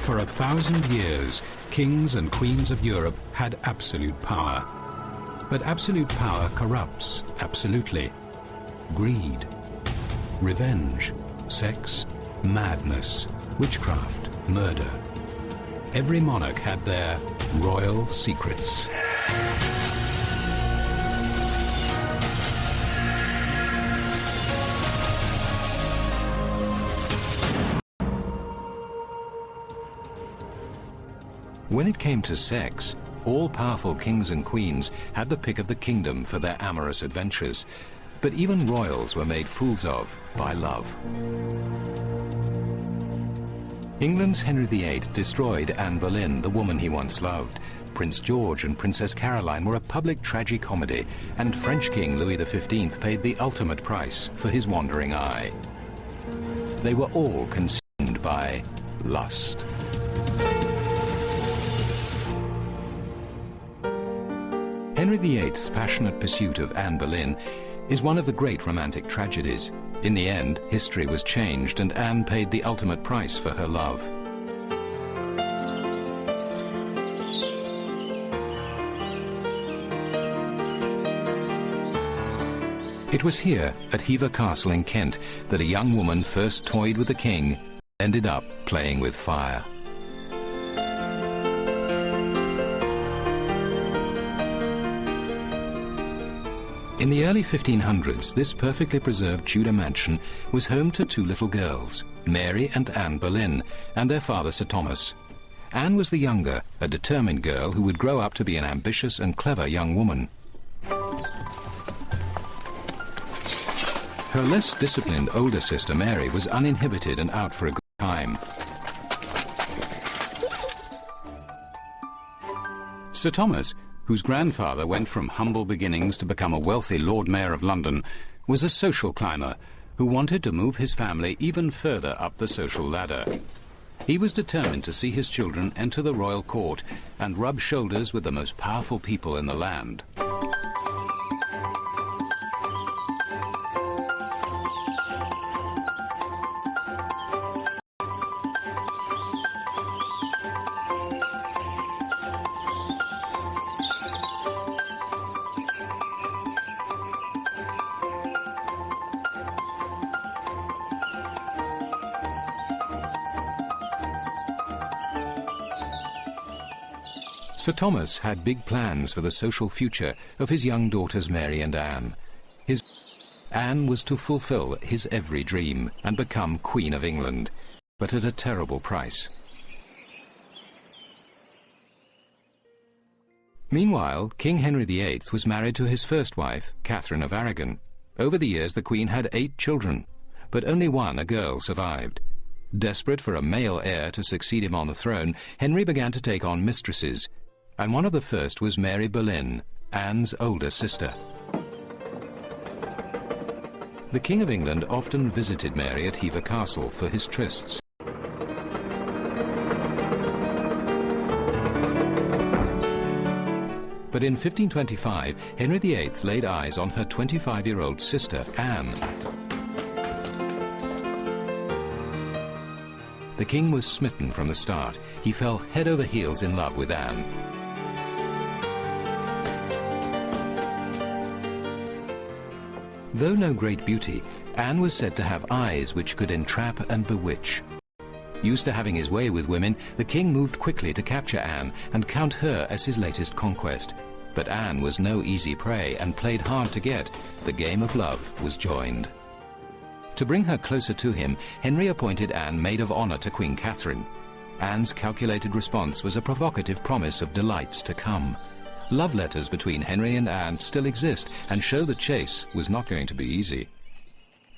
For 1,000 years, kings and queens of Europe had absolute power. But absolute power corrupts absolutely. Greed, revenge, sex, madness, witchcraft, murder. Every monarch had their royal secrets. When it came to sex, all-powerful kings and queens had the pick of the kingdom for their amorous adventures. But even royals were made fools of by love. England's Henry VIII destroyed Anne Boleyn, the woman he once loved. Prince George and Princess Caroline were a public tragicomedy, and French King Louis XV paid the ultimate price for his wandering eye. They were all consumed by lust. Henry VIII's passionate pursuit of Anne Boleyn is one of the great romantic tragedies. In the end, history was changed and Anne paid the ultimate price for her love. It was here, at Hever Castle in Kent, that a young woman first toyed with the king, ended up playing with fire. In the early 1500s, this perfectly preserved Tudor mansion was home to two little girls, Mary and Anne Boleyn, and their father Sir Thomas. Anne was the younger, a determined girl who would grow up to be an ambitious and clever young woman. Her less disciplined older sister Mary was uninhibited and out for a good time. Sir Thomas, whose grandfather went from humble beginnings to become a wealthy Lord Mayor of London, was a social climber who wanted to move his family even further up the social ladder. He was determined to see his children enter the royal court and rub shoulders with the most powerful people in the land. Sir Thomas had big plans for the social future of his young daughters Mary and Anne. Anne was to fulfill his every dream and become Queen of England, but at a terrible price. Meanwhile, King Henry VIII was married to his first wife, Catherine of Aragon. Over the years, the Queen had 8 children, but only one, a girl, survived. Desperate for a male heir to succeed him on the throne, Henry began to take on mistresses, and one of the first was Mary Boleyn, Anne's older sister. The King of England often visited Mary at Hever Castle for his trysts. But in 1525, Henry VIII laid eyes on her 25-year-old sister, Anne. The king was smitten from the start. He fell head over heels in love with Anne. Though no great beauty, Anne was said to have eyes which could entrap and bewitch. Used to having his way with women, the king moved quickly to capture Anne and count her as his latest conquest. But Anne was no easy prey and played hard to get. The game of love was joined. To bring her closer to him, Henry appointed Anne maid of honor to Queen Catherine. Anne's calculated response was a provocative promise of delights to come. Love letters between Henry and Anne still exist and show the chase was not going to be easy.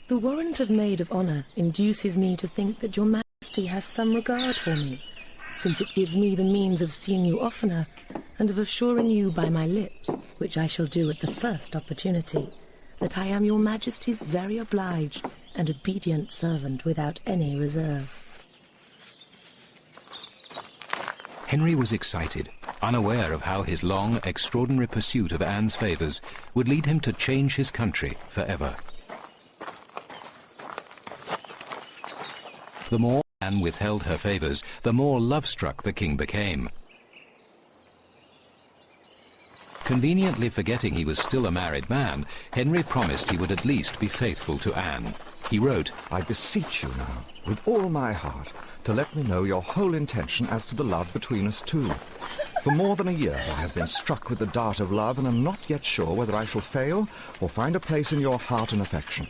The warrant of maid of honor induces me to think that your Majesty has some regard for me, since it gives me the means of seeing you oftener and of assuring you by my lips, which I shall do at the first opportunity, that I am your Majesty's very obliged and obedient servant without any reserve. Henry was excited, unaware of how his long, extraordinary pursuit of Anne's favours would lead him to change his country forever. The more Anne withheld her favours, the more love-struck the king became. Conveniently forgetting he was still a married man, Henry promised he would at least be faithful to Anne. He wrote, "I beseech you now, with all my heart, to let me know your whole intention as to the love between us two. For more than a year I have been struck with the dart of love, and am not yet sure whether I shall fail or find a place in your heart and affection.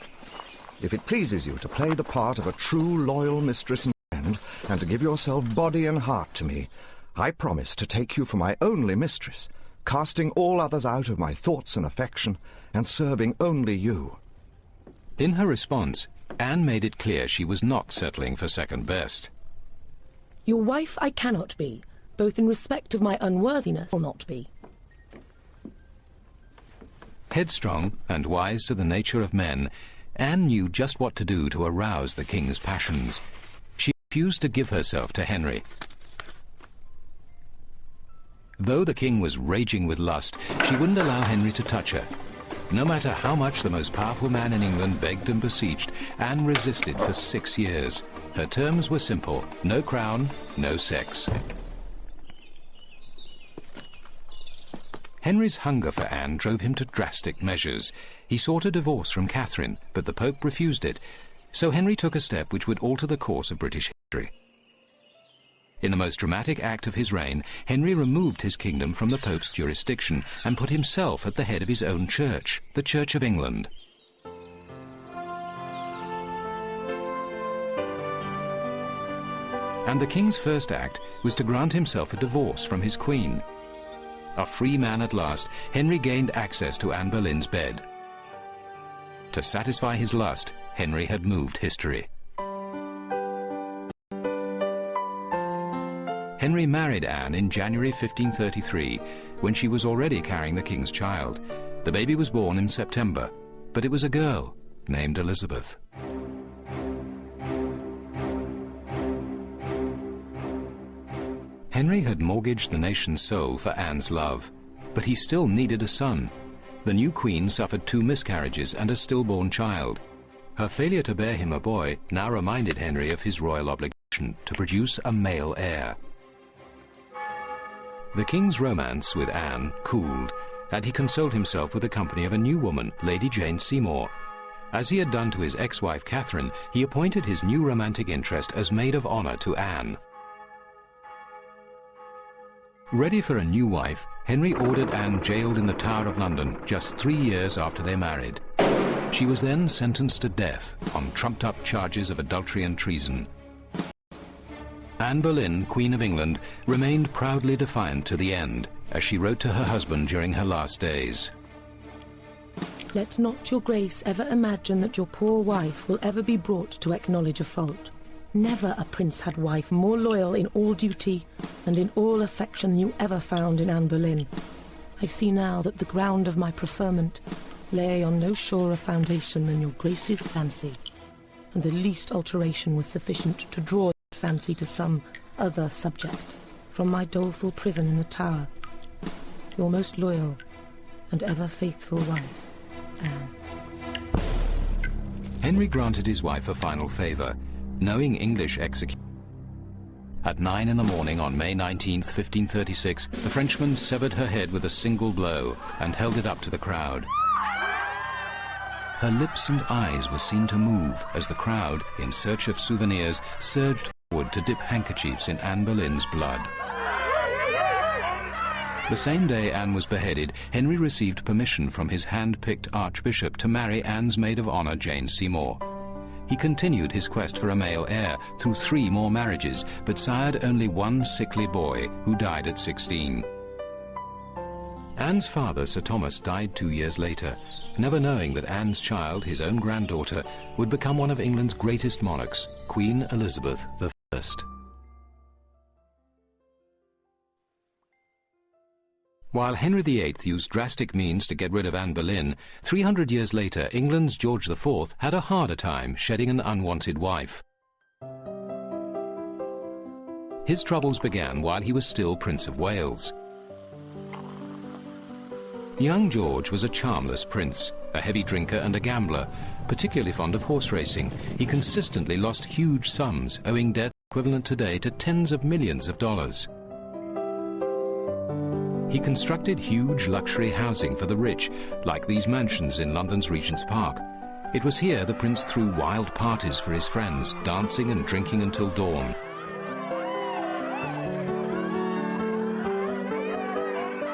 If it pleases you to play the part of a true loyal mistress and friend, and to give yourself body and heart to me, I promise to take you for my only mistress, casting all others out of my thoughts and affection, and serving only you." In her response, Anne made it clear she was not settling for second best. "Your wife I cannot be, both in respect of my unworthiness will not be." Headstrong and wise to the nature of men, Anne knew just what to do to arouse the king's passions. She refused to give herself to Henry. Though the king was raging with lust, she wouldn't allow Henry to touch her. No matter how much the most powerful man in England begged and beseeched, Anne resisted for 6 years. Her terms were simple: no crown, no sex. Henry's hunger for Anne drove him to drastic measures. He sought a divorce from Catherine, but the Pope refused it, so Henry took a step which would alter the course of British history. In the most dramatic act of his reign, Henry removed his kingdom from the Pope's jurisdiction and put himself at the head of his own church, the Church of England. And the king's first act was to grant himself a divorce from his queen. A free man at last, Henry gained access to Anne Boleyn's bed. To satisfy his lust, Henry had moved history. Henry married Anne in January 1533, when she was already carrying the king's child. The baby was born in September, but it was a girl named Elizabeth. Henry had mortgaged the nation's soul for Anne's love, but he still needed a son. The new queen suffered 2 miscarriages and a stillborn child. Her failure to bear him a boy now reminded Henry of his royal obligation to produce a male heir. The king's romance with Anne cooled, and he consoled himself with the company of a new woman, Lady Jane Seymour. As he had done to his ex-wife Catherine, he appointed his new romantic interest as maid of honour to Anne. Ready for a new wife, Henry ordered Anne jailed in the Tower of London just 3 years after they married. She was then sentenced to death on trumped-up charges of adultery and treason. Anne Boleyn, Queen of England, remained proudly defiant to the end, as she wrote to her husband during her last days. "Let not your grace ever imagine that your poor wife will ever be brought to acknowledge a fault. Never a prince had wife more loyal in all duty and in all affection than you ever found in Anne Boleyn. I see now that the ground of my preferment lay on no surer foundation than your grace's fancy, and the least alteration was sufficient to draw fancy to some other subject from my doleful prison in the Tower. Your most loyal and ever faithful wife, Anne." Henry granted his wife a final favour, knowing English execution. At 9 in the morning on May 19, 1536, the Frenchman severed her head with a single blow and held it up to the crowd. Her lips and eyes were seen to move as the crowd, in search of souvenirs, surged forward to dip handkerchiefs in Anne Boleyn's blood. The same day Anne was beheaded, Henry received permission from his hand-picked archbishop to marry Anne's maid of honour, Jane Seymour. He continued his quest for a male heir through 3 more marriages, but sired only one sickly boy who died at 16. Anne's father, Sir Thomas, died 2 years later, never knowing that Anne's child, his own granddaughter, would become one of England's greatest monarchs, Queen Elizabeth I. While Henry VIII used drastic means to get rid of Anne Boleyn, 300 years later, England's George IV had a harder time shedding an unwanted wife. His troubles began while he was still Prince of Wales. Young George was a charmless prince, a heavy drinker and a gambler, particularly fond of horse racing. He consistently lost huge sums, owing debt equivalent today to tens of millions of dollars. He constructed huge luxury housing for the rich, like these mansions in London's Regent's Park. It was here the prince threw wild parties for his friends, dancing and drinking until dawn.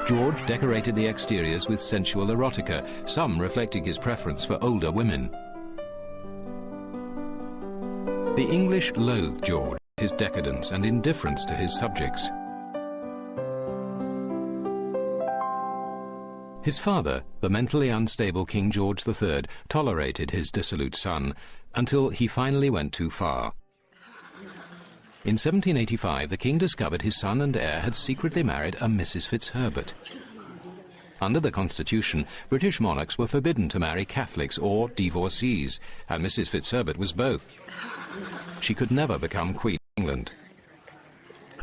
George decorated the exteriors with sensual erotica, some reflecting his preference for older women. The English loathed George, his decadence and indifference to his subjects. His father, the mentally unstable King George III, tolerated his dissolute son until he finally went too far. In 1785, the king discovered his son and heir had secretly married a Mrs. Fitzherbert. Under the Constitution, British monarchs were forbidden to marry Catholics or divorcees, and Mrs. Fitzherbert was both. She could never become Queen of England.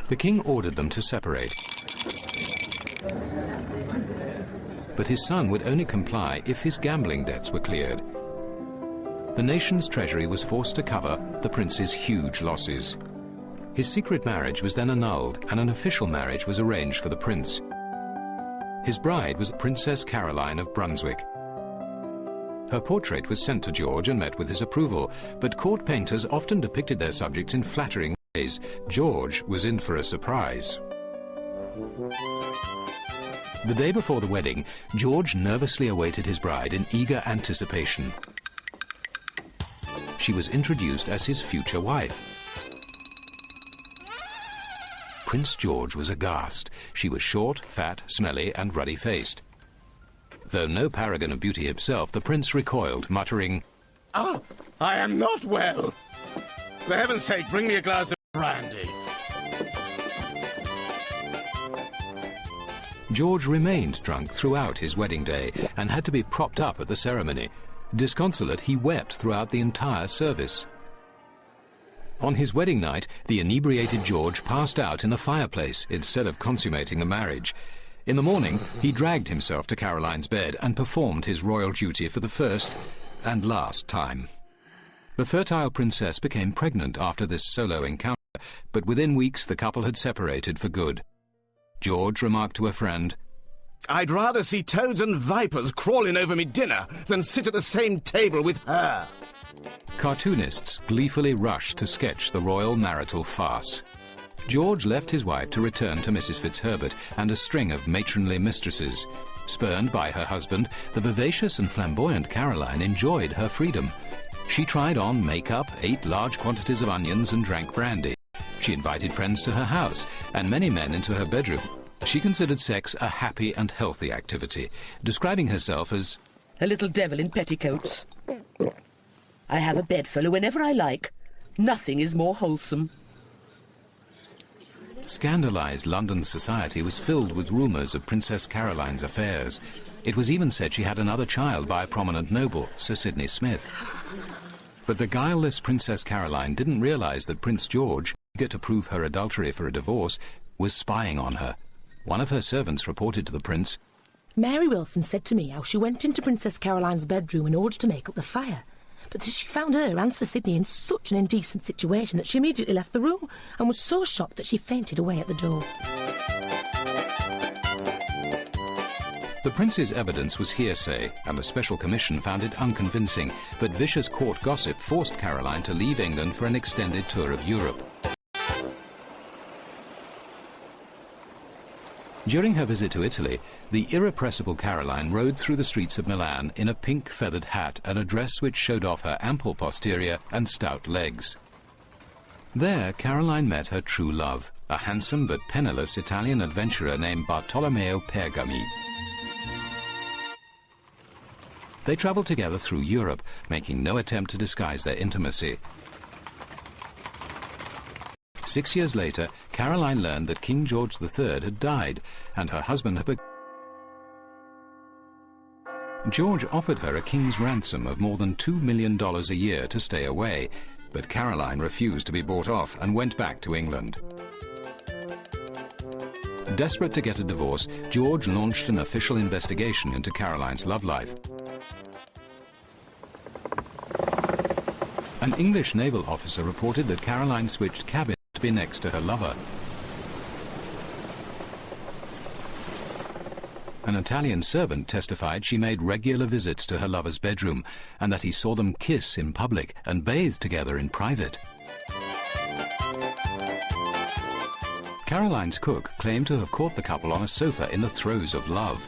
The king ordered them to separate. But his son would only comply if his gambling debts were cleared. The nation's treasury was forced to cover the prince's huge losses. His secret marriage was then annulled, and an official marriage was arranged for the prince. His bride was Princess Caroline of Brunswick. Her portrait was sent to George and met with his approval, but court painters often depicted their subjects in flattering ways. George was in for a surprise. The day before the wedding, George nervously awaited his bride in eager anticipation. She was introduced as his future wife. Prince George was aghast. She was short, fat, smelly, and ruddy-faced. Though no paragon of beauty himself, the prince recoiled, muttering, "Ah, I am not well. For heaven's sake, bring me a glass of brandy." George remained drunk throughout his wedding day and had to be propped up at the ceremony. Disconsolate, he wept throughout the entire service. On his wedding night, the inebriated George passed out in the fireplace instead of consummating the marriage. In the morning, he dragged himself to Caroline's bed and performed his royal duty for the first and last time. The fertile princess became pregnant after this solo encounter, but within weeks the couple had separated for good. George remarked to a friend, "I'd rather see toads and vipers crawling over me dinner than sit at the same table with her." Cartoonists gleefully rushed to sketch the royal marital farce. George left his wife to return to Mrs. Fitzherbert and a string of matronly mistresses. Spurned by her husband, the vivacious and flamboyant Caroline enjoyed her freedom. She tried on makeup, ate large quantities of onions, and drank brandy. She invited friends to her house and many men into her bedroom. She considered sex a happy and healthy activity, describing herself as a little devil in petticoats. I have a bedfellow whenever I like. Nothing is more wholesome. Scandalized London society was filled with rumours of Princess Caroline's affairs. It was even said she had another child by a prominent noble, Sir Sidney Smith. But the guileless Princess Caroline didn't realise that Prince George, eager to prove her adultery for a divorce, was spying on her. One of her servants reported to the prince, "Mary Wilson said to me how she went into Princess Caroline's bedroom in order to make up the fire. But she found her and Sir Sidney in such an indecent situation that she immediately left the room and was so shocked that she fainted away at the door." The prince's evidence was hearsay, and a special commission found it unconvincing, but vicious court gossip forced Caroline to leave England for an extended tour of Europe. During her visit to Italy, the irrepressible Caroline rode through the streets of Milan in a pink feathered hat and a dress which showed off her ample posterior and stout legs. There, Caroline met her true love, a handsome but penniless Italian adventurer named Bartolomeo Pergami. They travelled together through Europe, making no attempt to disguise their intimacy. 6 years later, Caroline learned that King George III had died, and her husband had George offered her a king's ransom of more than $2 million a year to stay away, but Caroline refused to be bought off and went back to England. Desperate to get a divorce, George launched an official investigation into Caroline's love life. An English naval officer reported that Caroline switched cabins to be next to her lover. An Italian servant testified she made regular visits to her lover's bedroom and that he saw them kiss in public and bathe together in private. Caroline's cook claimed to have caught the couple on a sofa in the throes of love.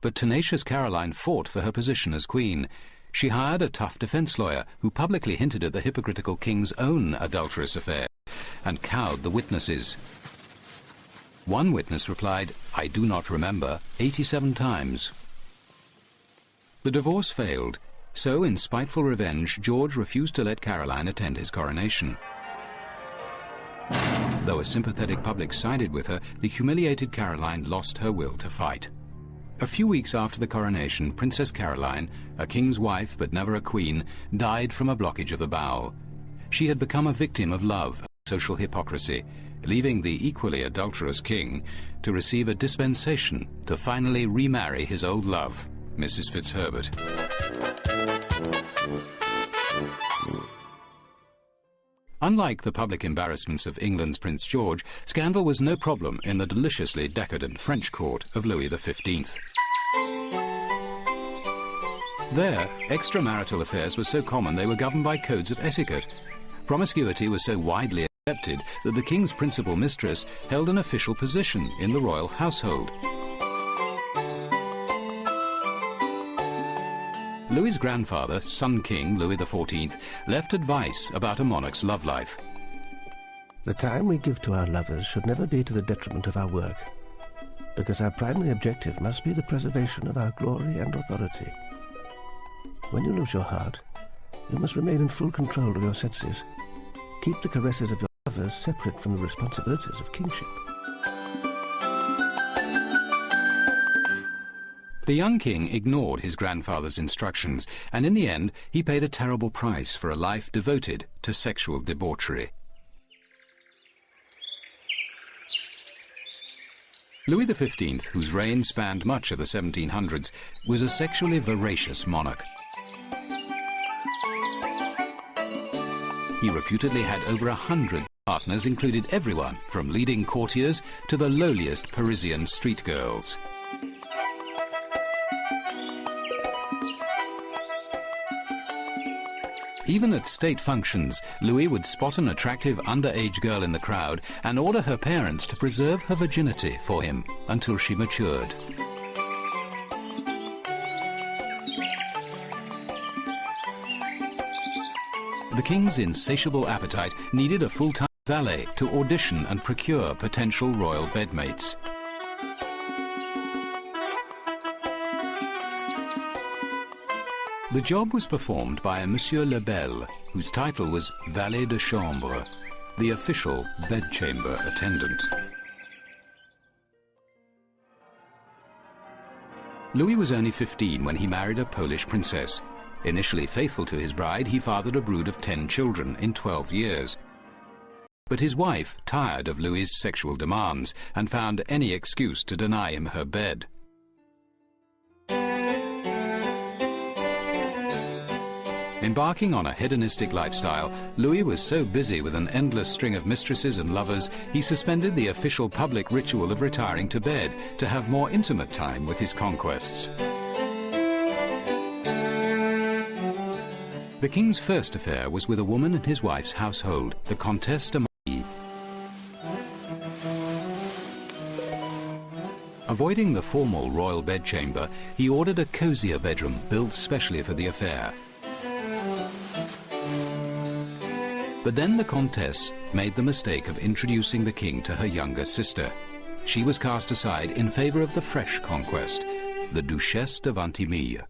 But tenacious Caroline fought for her position as queen. She hired a tough defense lawyer who publicly hinted at the hypocritical king's own adulterous affair and cowed the witnesses. One witness replied, "I do not remember," 87 times. The divorce failed, so in spiteful revenge, George refused to let Caroline attend his coronation. Though a sympathetic public sided with her, the humiliated Caroline lost her will to fight. A few weeks after the coronation, Princess Caroline, a king's wife but never a queen, died from a blockage of the bowel. She had become a victim of love and social hypocrisy, leaving the equally adulterous king to receive a dispensation to finally remarry his old love, Mrs. Fitzherbert. Unlike the public embarrassments of England's Prince George, scandal was no problem in the deliciously decadent French court of Louis XV. There, extramarital affairs were so common they were governed by codes of etiquette. Promiscuity was so widely accepted that the king's principal mistress held an official position in the royal household. Louis's grandfather, Sun King Louis XIV, left advice about a monarch's love life. The time we give to our lovers should never be to the detriment of our work, because our primary objective must be the preservation of our glory and authority. When you lose your heart, you must remain in full control of your senses. Keep the caresses of your lovers separate from the responsibilities of kingship. The young king ignored his grandfather's instructions, and in the end he paid a terrible price for a life devoted to sexual debauchery. Louis XV, whose reign spanned much of the 1700s, was a sexually voracious monarch. He reputedly had over 100 partners, included everyone from leading courtiers to the lowliest Parisian street girls. Even at state functions, Louis would spot an attractive underage girl in the crowd and order her parents to preserve her virginity for him until she matured. The king's insatiable appetite needed a full-time valet to audition and procure potential royal bedmates. The job was performed by a Monsieur Lebel, whose title was valet de chambre, the official bedchamber attendant. Louis was only 15 when he married a Polish princess. Initially faithful to his bride, he fathered a brood of 10 children in 12 years. But his wife tired of Louis's sexual demands and found any excuse to deny him her bed. Embarking on a hedonistic lifestyle, Louis was so busy with an endless string of mistresses and lovers, he suspended the official public ritual of retiring to bed to have more intimate time with his conquests. The king's first affair was with a woman in his wife's household, the Comtesse de Marie. Avoiding the formal royal bedchamber, he ordered a cozier bedroom built specially for the affair. But then the Comtesse made the mistake of introducing the king to her younger sister. She was cast aside in favor of the fresh conquest, the Duchesse de Ventimille.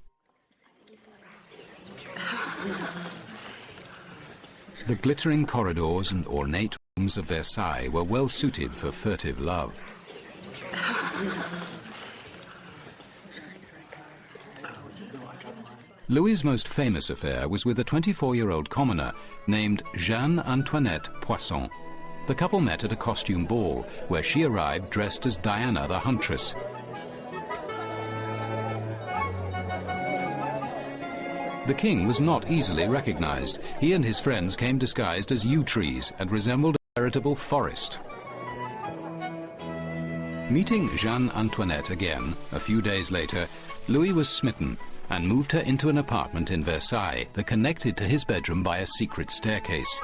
The glittering corridors and ornate rooms of Versailles were well suited for furtive love. Louis's most famous affair was with a 24-year-old commoner named Jeanne Antoinette Poisson. The couple met at a costume ball, where she arrived dressed as Diana the Huntress. The king was not easily recognized. He and his friends came disguised as yew trees and resembled a veritable forest. Meeting Jeanne Antoinette again, a few days later, Louis was smitten and moved her into an apartment in Versailles that connected to his bedroom by a secret staircase.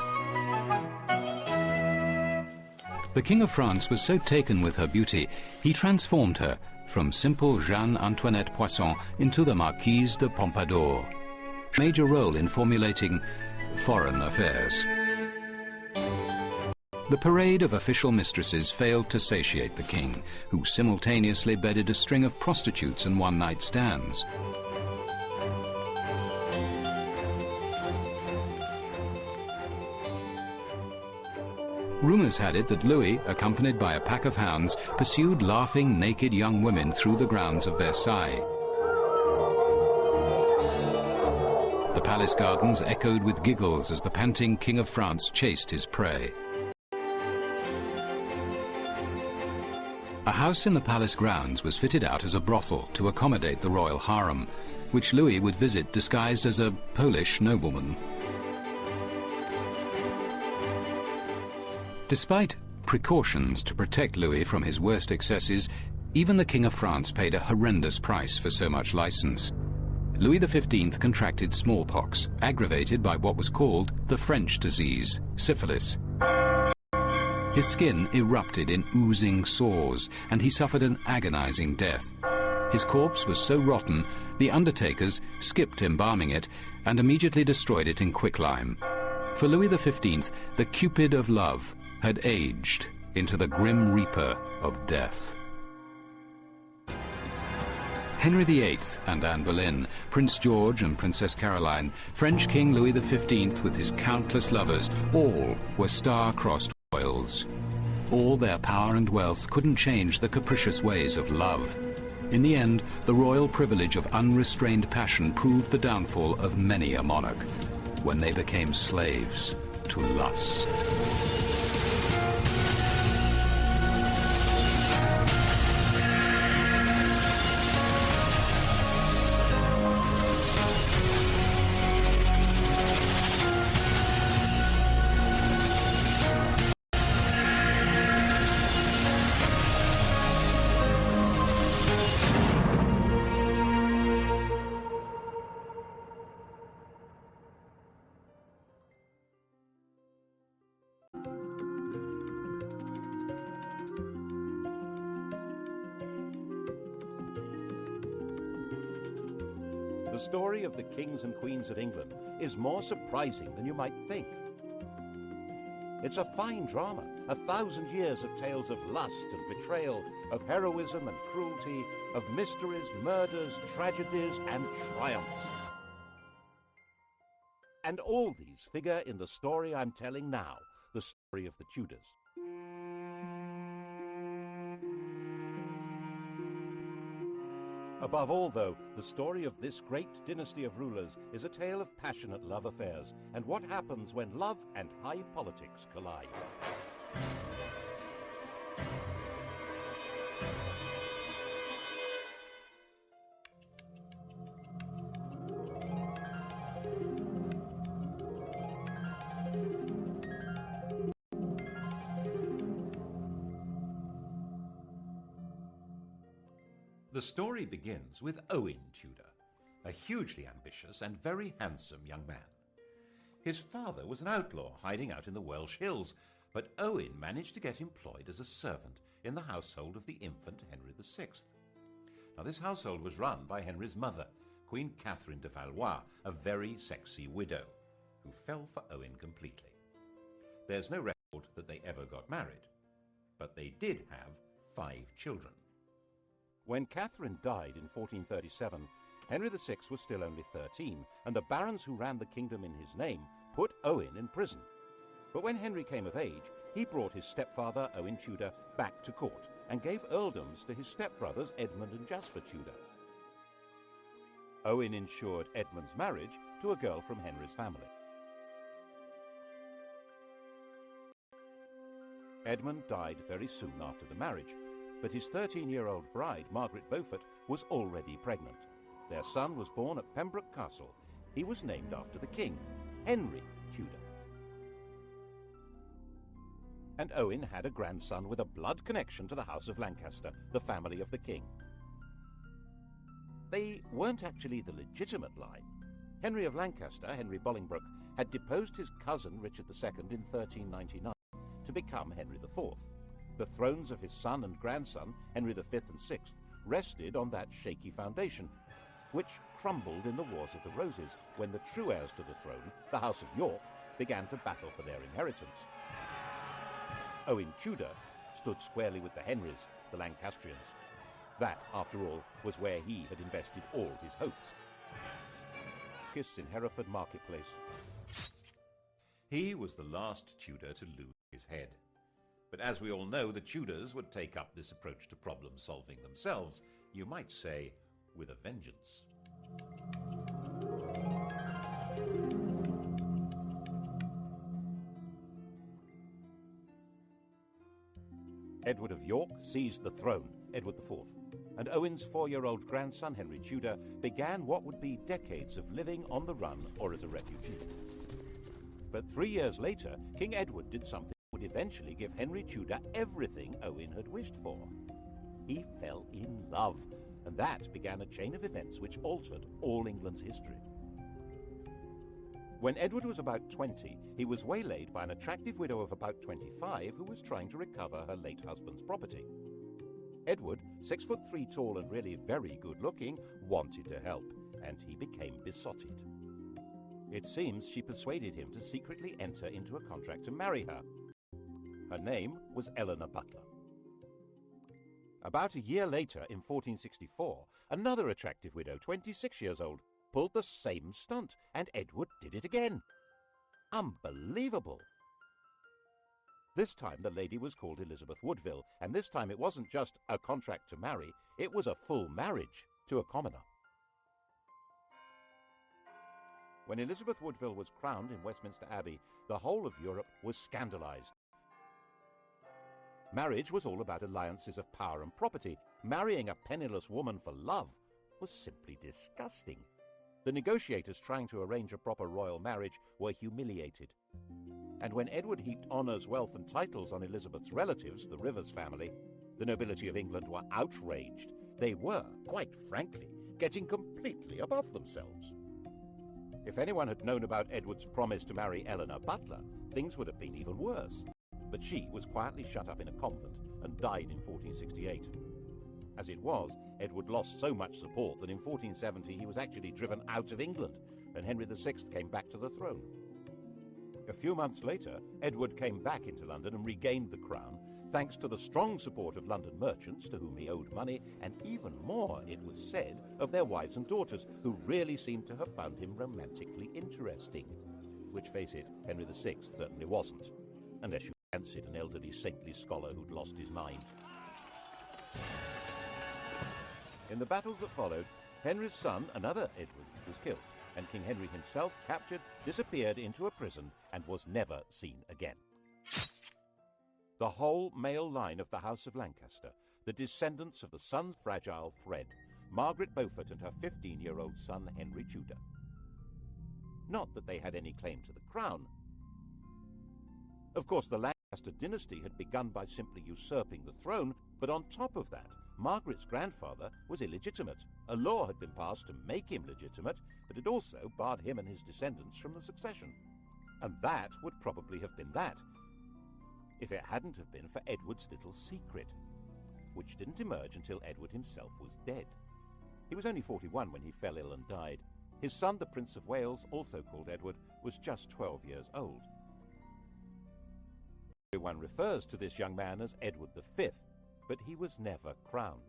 The King of France was so taken with her beauty, he transformed her from simple Jeanne Antoinette Poisson into the Marquise de Pompadour. A major role in formulating foreign affairs. The parade of official mistresses failed to satiate the king, who simultaneously bedded a string of prostitutes and one-night stands. Rumours had it that Louis, accompanied by a pack of hounds, pursued laughing, naked young women through the grounds of Versailles. The palace gardens echoed with giggles as the panting King of France chased his prey. A house in the palace grounds was fitted out as a brothel to accommodate the royal harem, which Louis would visit disguised as a Polish nobleman. Despite precautions to protect Louis from his worst excesses, even the King of France paid a horrendous price for so much license. Louis XV contracted smallpox, aggravated by what was called the French disease, syphilis. His skin erupted in oozing sores, and he suffered an agonizing death. His corpse was so rotten, the undertakers skipped embalming it and immediately destroyed it in quicklime. For Louis XV, the Cupid of love had aged into the Grim Reaper of death. Henry VIII and Anne Boleyn, Prince George and Princess Caroline, French King Louis XV with his countless lovers, all were star-crossed royals. All their power and wealth couldn't change the capricious ways of love. In the end, the royal privilege of unrestrained passion proved the downfall of many a monarch, when they became slaves to lust. The story of the kings and queens of England is more surprising than you might think. It's a fine drama, 1,000 years of tales of lust and betrayal, of heroism and cruelty, of mysteries, murders, tragedies, and triumphs. And all these figure in the story I'm telling now, the story of the Tudors. Above all, though, the story of this great dynasty of rulers is a tale of passionate love affairs and what happens when love and high politics collide. The story begins with Owen Tudor, a hugely ambitious and very handsome young man. His father was an outlaw hiding out in the Welsh hills, but Owen managed to get employed as a servant in the household of the infant Henry VI. Now, this household was run by Henry's mother, Queen Catherine de Valois, a very sexy widow, who fell for Owen completely. There's no record that they ever got married, but they did have 5 children. When Catherine died in 1437, Henry VI was still only 13, and the barons who ran the kingdom in his name put Owen in prison. But when Henry came of age, he brought his stepfather, Owen Tudor, back to court and gave earldoms to his stepbrothers, Edmund and Jasper Tudor. Owen ensured Edmund's marriage to a girl from Henry's family. Edmund died very soon after the marriage, but his 13-year-old bride, Margaret Beaufort, was already pregnant. Their son was born at Pembroke Castle. He was named after the king, Henry Tudor. And Owen had a grandson with a blood connection to the House of Lancaster, the family of the king. They weren't actually the legitimate line. Henry of Lancaster, Henry Bolingbroke, had deposed his cousin Richard II in 1399 to become Henry IV. The thrones of his son and grandson, Henry V and VI, rested on that shaky foundation, which crumbled in the Wars of the Roses when the true heirs to the throne, the House of York, began to battle for their inheritance. Owen Tudor stood squarely with the Henrys, the Lancastrians. That, after all, was where he had invested all his hopes. Kiss in Hereford Marketplace. He was the last Tudor to lose his head. But as we all know, the Tudors would take up this approach to problem solving themselves, you might say, with a vengeance. Edward of York seized the throne, Edward IV, and Owen's 4-year-old grandson, Henry Tudor, began what would be decades of living on the run or as a refugee. But 3 years later, King Edward did something that would eventually give Henry Tudor everything Owen had wished for. He fell in love, and that began a chain of events which altered all England's history. When Edward was about 20, he was waylaid by an attractive widow of about 25 who was trying to recover her late husband's property. Edward, 6'3" tall and really very good-looking, wanted to help, and he became besotted. It seems she persuaded him to secretly enter into a contract to marry her. Her name was Eleanor Butler. About a year later, in 1464, another attractive widow, 26 years old, pulled the same stunt, and Edward did it again. Unbelievable! This time the lady was called Elizabeth Woodville, and this time it wasn't just a contract to marry, it was a full marriage to a commoner. When Elizabeth Woodville was crowned in Westminster Abbey, the whole of Europe was scandalized. Marriage was all about alliances of power and property. Marrying a penniless woman for love was simply disgusting. The negotiators trying to arrange a proper royal marriage were humiliated. And when Edward heaped honours, wealth and titles on Elizabeth's relatives, the Rivers family, the nobility of England were outraged. They were, quite frankly, getting completely above themselves. If anyone had known about Edward's promise to marry Eleanor Butler, things would have been even worse. But she was quietly shut up in a convent and died in 1468. As it was, Edward lost so much support that in 1470 he was actually driven out of England, and Henry VI came back to the throne. A few months later, Edward came back into London and regained the crown, thanks to the strong support of London merchants to whom he owed money, and even more, it was said, of their wives and daughters, who really seemed to have found him romantically interesting. Which, face it, Henry VI certainly wasn't, unless you fancied an elderly saintly scholar who'd lost his mind. In the battles that followed, Henry's son, another Edward, was killed, and King Henry himself, captured, disappeared into a prison and was never seen again. The whole male line of the House of Lancaster, the descendants of the sun's fragile thread, Margaret Beaufort and her 15-year-old son Henry Tudor. Not that they had any claim to the crown. Of course, the Lancaster dynasty had begun by simply usurping the throne, but on top of that, Margaret's grandfather was illegitimate. A law had been passed to make him legitimate, but it also barred him and his descendants from the succession. And that would probably have been that, if it hadn't have been for Edward's little secret, which didn't emerge until Edward himself was dead. He was only 41 when he fell ill and died. His son, the Prince of Wales, also called Edward, was just 12 years old. Everyone refers to this young man as Edward V, but he was never crowned.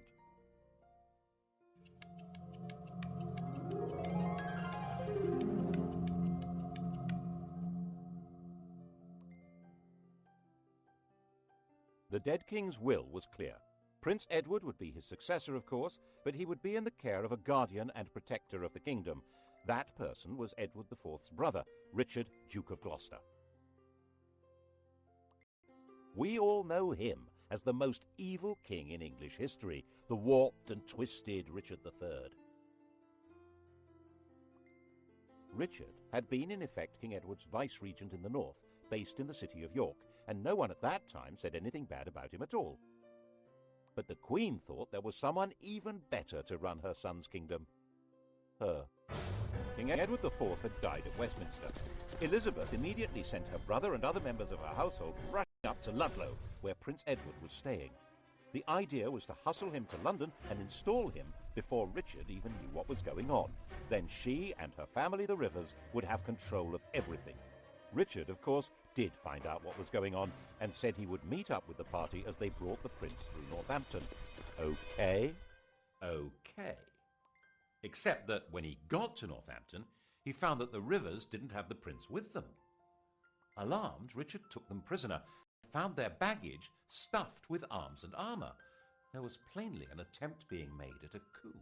The dead king's will was clear. Prince Edward would be his successor, of course, but he would be in the care of a guardian and protector of the kingdom. That person was Edward IV's brother, Richard, Duke of Gloucester. We all know him as the most evil king in English history, the warped and twisted Richard III. Richard had been in effect King Edward's vice-regent in the north, based in the city of York, and no one at that time said anything bad about him at all. But the Queen thought there was someone even better to run her son's kingdom. Her. King Edward IV had died at Westminster. Elizabeth immediately sent her brother and other members of her household rushing up to Ludlow, where Prince Edward was staying. The idea was to hustle him to London and install him before Richard even knew what was going on. Then she and her family, the Rivers, would have control of everything. Richard, of course, did find out what was going on and said he would meet up with the party as they brought the prince through Northampton. Okay? Okay. Except that when he got to Northampton, he found that the Rivers didn't have the prince with them. Alarmed, Richard took them prisoner and found their baggage stuffed with arms and armour. There was plainly an attempt being made at a coup.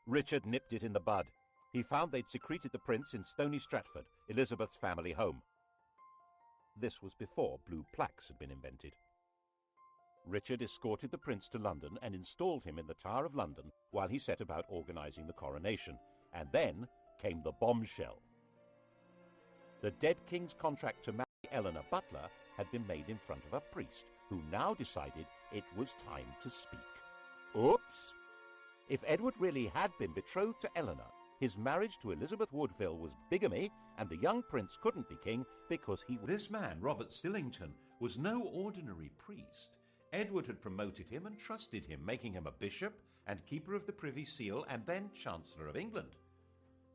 Richard nipped it in the bud. He found they'd secreted the prince in Stony Stratford, Elizabeth's family home. This was before blue plaques had been invented. Richard escorted the prince to London and installed him in the Tower of London while he set about organising the coronation. And then came the bombshell. The dead king's contract to marry Eleanor Butler had been made in front of a priest, who now decided it was time to speak. Oops! If Edward really had been betrothed to Eleanor, his marriage to Elizabeth Woodville was bigamy, and the young prince couldn't be king because he... This man, Robert Stillington, was no ordinary priest. Edward had promoted him and trusted him, making him a bishop and keeper of the Privy Seal and then Chancellor of England.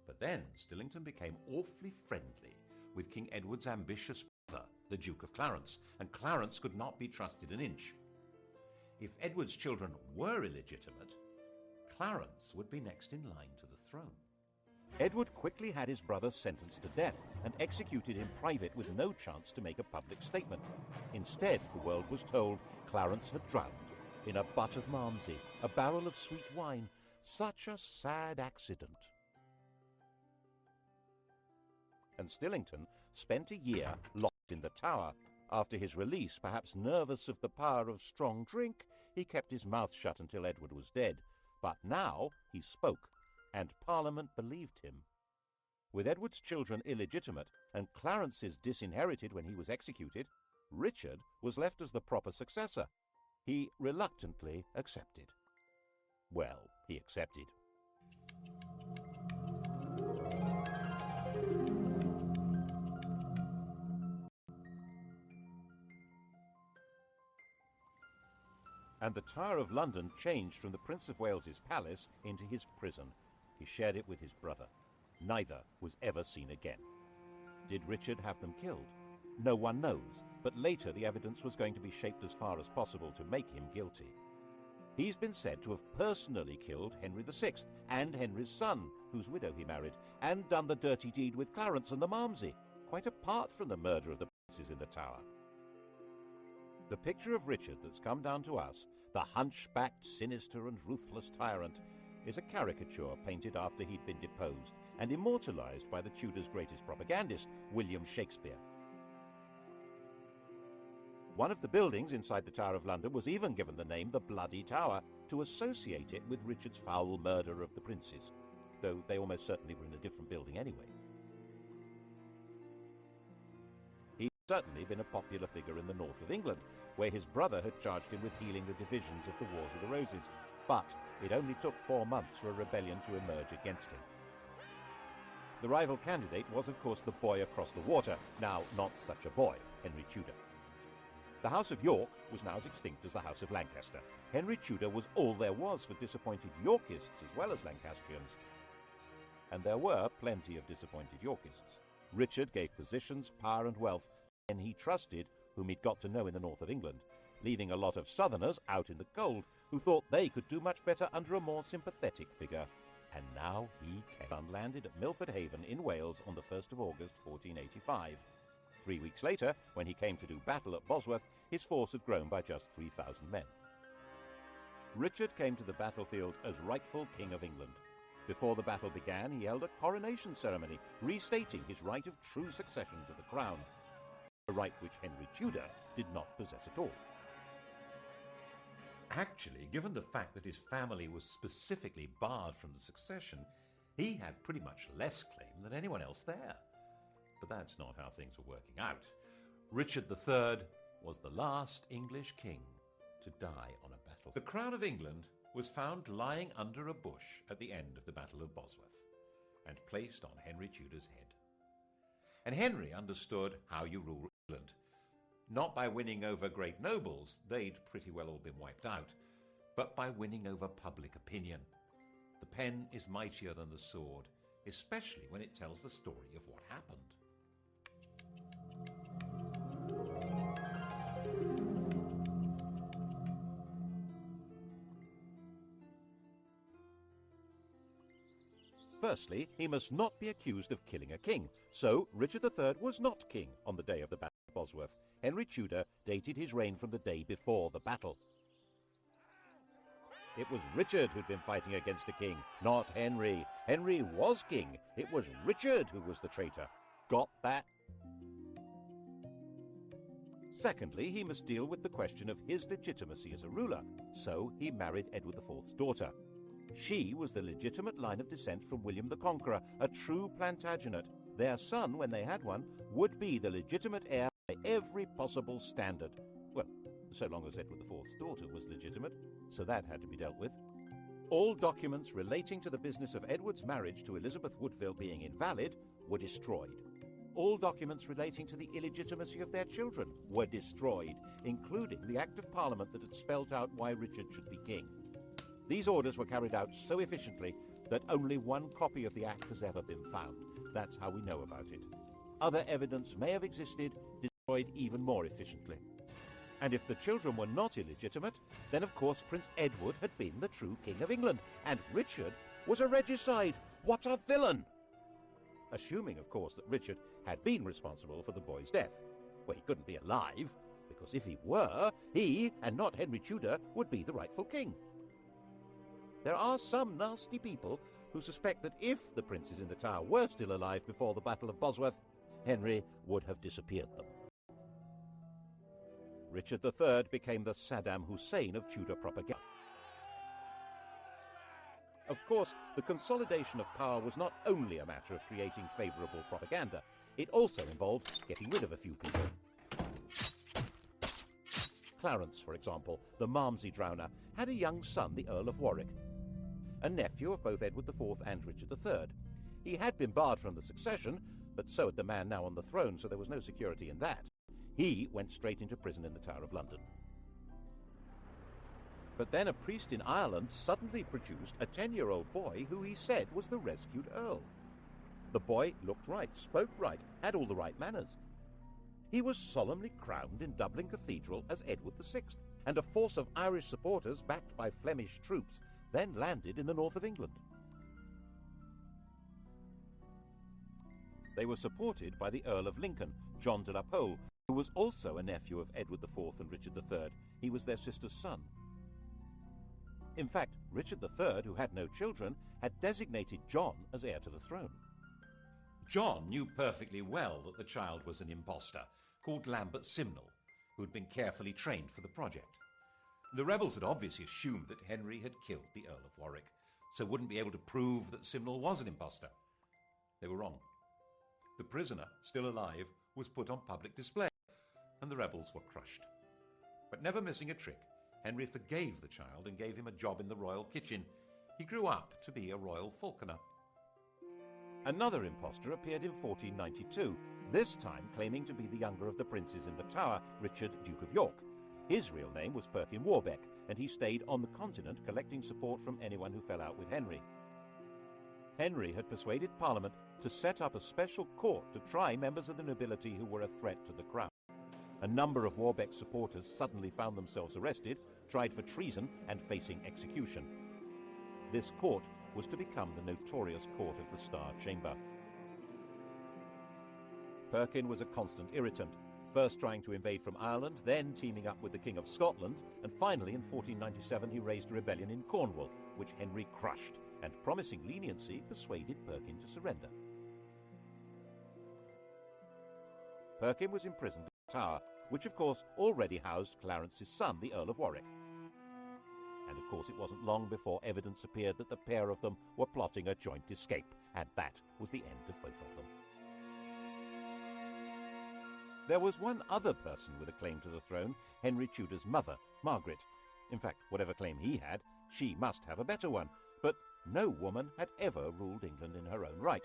But then Stillington became awfully friendly with King Edward's ambitious brother, the Duke of Clarence, and Clarence could not be trusted an inch. If Edward's children were illegitimate, Clarence would be next in line to the throne. Edward quickly had his brother sentenced to death and executed in private with no chance to make a public statement. Instead, the world was told Clarence had drowned in a butt of Malmsey, a barrel of sweet wine. Such a sad accident. And Stillington spent a year locked in the Tower. After his release, perhaps nervous of the power of strong drink, he kept his mouth shut until Edward was dead. But now he spoke, and Parliament believed him. With Edward's children illegitimate and Clarence's disinherited when he was executed, Richard was left as the proper successor. He reluctantly accepted. Well, he accepted. And the Tower of London changed from the Prince of Wales's palace into his prison. He shared it with his brother. Neither was ever seen again. Did Richard have them killed? No one knows, but later the evidence was going to be shaped as far as possible to make him guilty. He's been said to have personally killed Henry VI and Henry's son, whose widow he married, and done the dirty deed with Clarence and the Malmsey, quite apart from the murder of the princes in the Tower. The picture of Richard that's come down to us, the hunchbacked, sinister and ruthless tyrant, is a caricature painted after he'd been deposed and immortalised by the Tudors' greatest propagandist, William Shakespeare. One of the buildings inside the Tower of London was even given the name the Bloody Tower to associate it with Richard's foul murder of the princes, though they almost certainly were in a different building anyway. He'd certainly been a popular figure in the north of England, where his brother had charged him with healing the divisions of the Wars of the Roses, but it only took 4 months for a rebellion to emerge against him. The rival candidate was, of course, the boy across the water, now not such a boy, Henry Tudor. The House of York was now as extinct as the House of Lancaster. Henry Tudor was all there was for disappointed Yorkists as well as Lancastrians. And there were plenty of disappointed Yorkists. Richard gave positions, power and wealth, and he trusted whom he'd got to know in the north of England, leaving a lot of southerners out in the cold who thought they could do much better under a more sympathetic figure. And now he came and landed at Milford Haven in Wales on the 1st of August 1485. 3 weeks later, when he came to do battle at Bosworth, his force had grown by just 3,000 men. Richard came to the battlefield as rightful King of England. Before the battle began, he held a coronation ceremony, restating his right of true succession to the crown. a right which Henry Tudor did not possess at all. Actually, given the fact that his family was specifically barred from the succession, he had pretty much less claim than anyone else there. But that's not how things were working out. Richard III was the last English king to die on a battle. The crown of England was found lying under a bush at the end of the Battle of Bosworth and placed on Henry Tudor's head. And Henry understood how you rule England. Not by winning over great nobles, they'd pretty well all been wiped out, but by winning over public opinion. The pen is mightier than the sword, especially when it tells the story of what happened. Firstly, he must not be accused of killing a king, so Richard III was not king on the day of the Battle of Bosworth. Henry Tudor dated his reign from the day before the battle. It was Richard who'd been fighting against a king, not Henry. Henry was king. It was Richard who was the traitor. Got that? Secondly, he must deal with the question of his legitimacy as a ruler, so he married Edward IV's daughter. She was the legitimate line of descent from William the Conqueror, a true Plantagenet. Their son, when they had one, would be the legitimate heir by every possible standard. Well, so long as Edward IV's daughter was legitimate, so that had to be dealt with. All documents relating to the business of Edward's marriage to Elizabeth Woodville being invalid were destroyed. All documents relating to the illegitimacy of their children were destroyed, including the Act of Parliament that had spelt out why Richard should be king. These orders were carried out so efficiently that only one copy of the Act has ever been found. That's how we know about it. Other evidence may have existed, destroyed even more efficiently. And if the children were not illegitimate, then of course Prince Edward had been the true King of England, and Richard was a regicide. What a villain! Assuming, of course, that Richard had been responsible for the boy's death. Well, he couldn't be alive, because if he were, he, and not Henry Tudor, would be the rightful king. There are some nasty people who suspect that if the princes in the Tower were still alive before the Battle of Bosworth, Henry would have disappeared them. Richard III became the Saddam Hussein of Tudor propaganda. Of course, the consolidation of power was not only a matter of creating favourable propaganda, it also involved getting rid of a few people. Clarence, for example, the Malmsey drowner, had a young son, the Earl of Warwick, a nephew of both Edward IV and Richard III. He had been barred from the succession, but so had the man now on the throne, so there was no security in that. He went straight into prison in the Tower of London. But then a priest in Ireland suddenly produced a 10-year-old boy who he said was the rescued Earl. The boy looked right, spoke right, had all the right manners. He was solemnly crowned in Dublin Cathedral as Edward VI, and a force of Irish supporters backed by Flemish troops then landed in the north of England. They were supported by the Earl of Lincoln, John de la Pole, who was also a nephew of Edward IV and Richard III. He was their sister's son. In fact, Richard III, who had no children, had designated John as heir to the throne. John knew perfectly well that the child was an impostor, called Lambert Simnel, who had been carefully trained for the project. The rebels had obviously assumed that Henry had killed the Earl of Warwick, so wouldn't be able to prove that Simnel was an impostor. They were wrong. The prisoner, still alive, was put on public display, and the rebels were crushed. But never missing a trick, Henry forgave the child and gave him a job in the royal kitchen. He grew up to be a royal falconer. Another impostor appeared in 1492, this time claiming to be the younger of the princes in the Tower, Richard, Duke of York. His real name was Perkin Warbeck, and he stayed on the continent collecting support from anyone who fell out with Henry. Henry had persuaded Parliament to set up a special court to try members of the nobility who were a threat to the crown. A number of Warbeck's supporters suddenly found themselves arrested, tried for treason, and facing execution. This court was to become the notorious Court of the Star Chamber. Perkin was a constant irritant, first trying to invade from Ireland, then teaming up with the King of Scotland, and finally in 1497 he raised a rebellion in Cornwall, which Henry crushed, and promising leniency persuaded Perkin to surrender. Perkin was imprisoned Tower, which of course already housed Clarence's son, the Earl of Warwick. And of course it wasn't long before evidence appeared that the pair of them were plotting a joint escape, and that was the end of both of them. There was one other person with a claim to the throne, Henry Tudor's mother, Margaret. In fact, whatever claim he had, she must have a better one, but no woman had ever ruled England in her own right.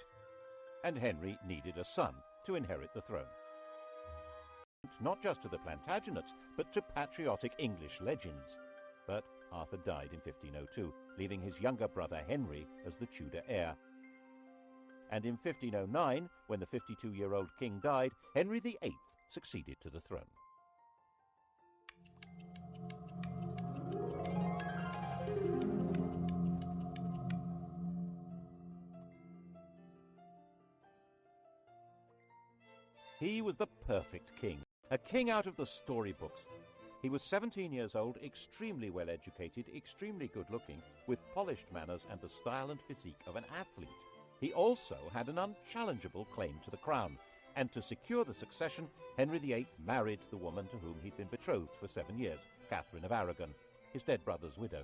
And Henry needed a son to inherit the throne. Not just to the Plantagenets, but to patriotic English legends. But Arthur died in 1502, leaving his younger brother Henry as the Tudor heir. And in 1509, when the 52-year-old king died, Henry VIII succeeded to the throne. He was the perfect king, a king out of the storybooks. He was 17 years old, extremely well-educated, extremely good-looking, with polished manners and the style and physique of an athlete. He also had an unchallengeable claim to the crown, and to secure the succession, Henry VIII married the woman to whom he'd been betrothed for 7 years, Catherine of Aragon, his dead brother's widow.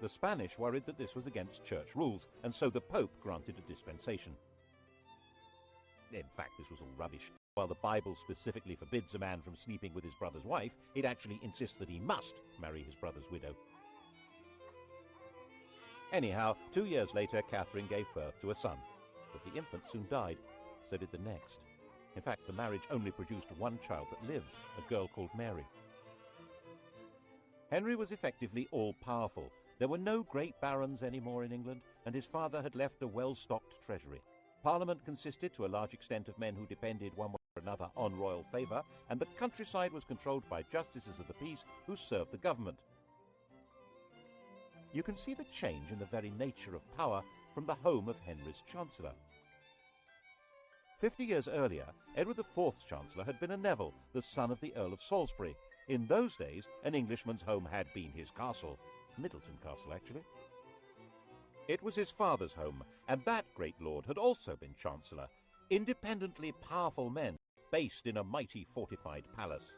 The Spanish worried that this was against church rules, and so the Pope granted a dispensation. In fact, this was all rubbish. While the Bible specifically forbids a man from sleeping with his brother's wife, it actually insists that he must marry his brother's widow. Anyhow, 2 years later, Catherine gave birth to a son, but the infant soon died. So did the next. In fact, the marriage only produced one child that lived, a girl called Mary. Henry was effectively all-powerful. There were no great barons anymore in England, and his father had left a well-stocked treasury. Parliament consisted to a large extent of men who depended one way or another on royal favour, and the countryside was controlled by justices of the peace who served the government. You can see the change in the very nature of power from the home of Henry's Chancellor. 50 years earlier, Edward IV's Chancellor had been a Neville, the son of the Earl of Salisbury. In those days, an Englishman's home had been his castle. Middleton Castle, actually. It was his father's home, and that great lord had also been Chancellor. Independently powerful men, based in a mighty fortified palace.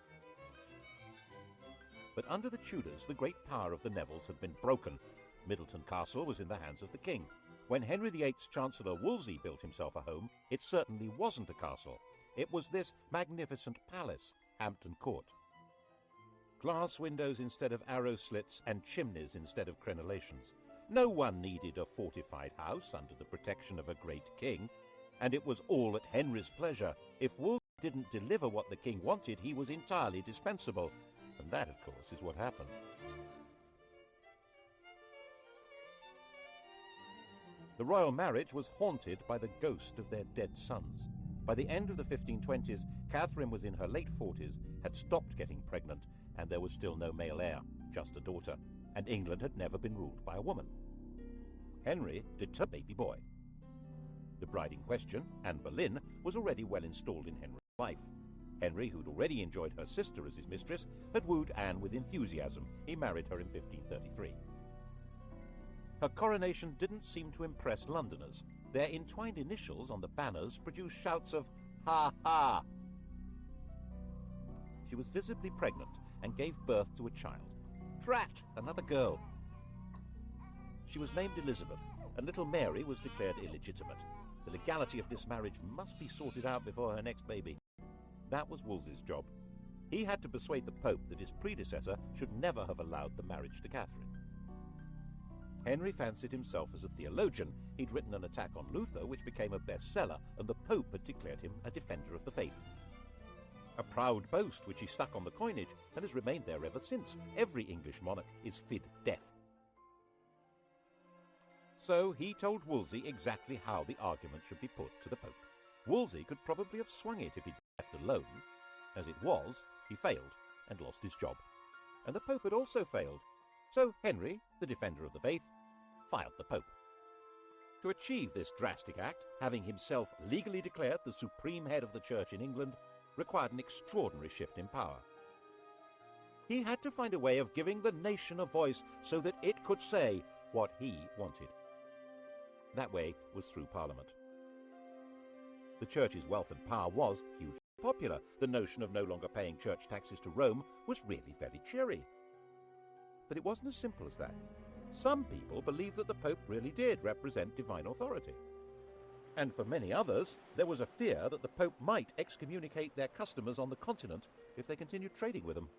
But under the Tudors, the great power of the Nevilles had been broken. Middleton Castle was in the hands of the king. When Henry VIII's Chancellor Wolsey built himself a home, it certainly wasn't a castle. It was this magnificent palace, Hampton Court. Glass windows instead of arrow slits and chimneys instead of crenellations. No one needed a fortified house under the protection of a great king, and it was all at Henry's pleasure. If Wolsey didn't deliver what the king wanted, he was entirely dispensable, and that, of course, is what happened. The royal marriage was haunted by the ghost of their dead sons. By the end of the 1520s, Catherine was in her late 40s, had stopped getting pregnant, and there was still no male heir, just a daughter, and England had never been ruled by a woman. Henry determined a baby boy. The bride in question, Anne Boleyn, was already well installed in Henry's life. Henry, who'd already enjoyed her sister as his mistress, had wooed Anne with enthusiasm. He married her in 1533. Her coronation didn't seem to impress Londoners. Their entwined initials on the banners produced shouts of, "Ha ha!" She was visibly pregnant and gave birth to a child. Drat! Another girl. She was named Elizabeth, and little Mary was declared illegitimate. The legality of this marriage must be sorted out before her next baby. That was Wolsey's job. He had to persuade the Pope that his predecessor should never have allowed the marriage to Catherine. Henry fancied himself as a theologian. He'd written an attack on Luther, which became a bestseller, and the Pope had declared him a defender of the faith. A proud boast which he stuck on the coinage and has remained there ever since. Every English monarch is fid deaf. So he told Wolsey exactly how the argument should be put to the Pope. Wolsey could probably have swung it if he'd been left alone. As it was, he failed and lost his job. And the Pope had also failed. So Henry, the defender of the faith, filed the Pope. To achieve this drastic act, having himself legally declared the supreme head of the Church in England, required an extraordinary shift in power. He had to find a way of giving the nation a voice so that it could say what he wanted. That way was through Parliament. The Church's wealth and power was hugely popular. The notion of no longer paying church taxes to Rome was really very cheery. But it wasn't as simple as that. Some people believed that the Pope really did represent divine authority. And for many others, there was a fear that the Pope might excommunicate their customers on the continent if they continued trading with them.